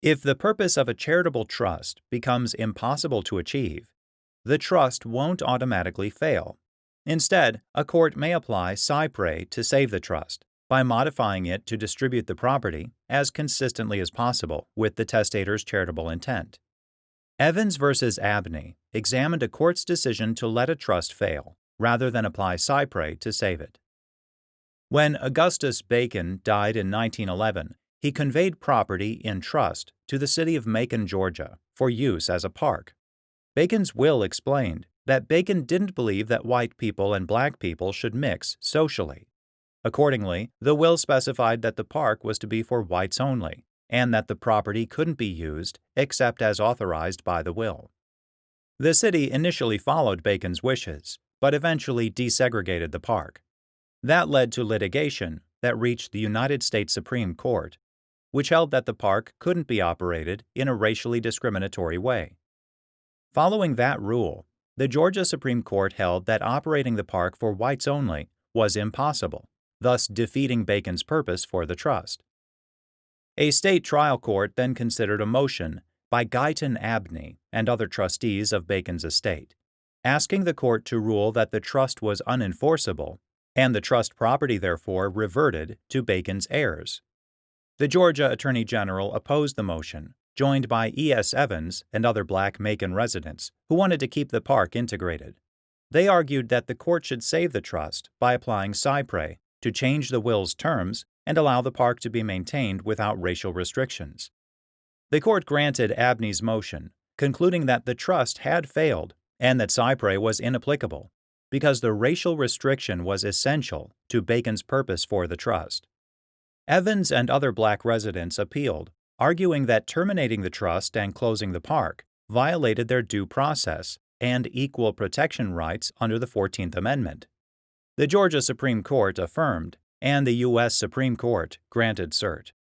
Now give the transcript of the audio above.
If the purpose of a charitable trust becomes impossible to achieve, the trust won't automatically fail. Instead, a court may apply cypre to save the trust by modifying it to distribute the property as consistently as possible with the testator's charitable intent. Evans v. Abney examined a court's decision to let a trust fail, rather than apply cypre to save it. When Augustus Bacon died in 1911, he conveyed property in trust to the city of Macon, Georgia, for use as a park. Bacon's will explained that Bacon didn't believe that white people and black people should mix socially. Accordingly, the will specified that the park was to be for whites only, and that the property couldn't be used except as authorized by the will. The city initially followed Bacon's wishes, but eventually desegregated the park. That led to litigation that reached the United States Supreme Court, which held that the park couldn't be operated in a racially discriminatory way. Following that rule, the Georgia Supreme Court held that operating the park for whites only was impossible, thus defeating Bacon's purpose for the trust. A state trial court then considered a motion by Guyton Abney and other trustees of Bacon's estate, asking the court to rule that the trust was unenforceable and the trust property therefore reverted to Bacon's heirs. The Georgia Attorney General opposed the motion, joined by E.S. Evans and other black Macon residents who wanted to keep the park integrated. They argued that the court should save the trust by applying cypre to change the will's terms and allow the park to be maintained without racial restrictions. The court granted Abney's motion, concluding that the trust had failed and that cypre was inapplicable because the racial restriction was essential to Bacon's purpose for the trust. Evans and other black residents appealed, arguing that terminating the trust and closing the park violated their due process and equal protection rights under the 14th Amendment. The Georgia Supreme Court affirmed, and the U.S. Supreme Court granted cert.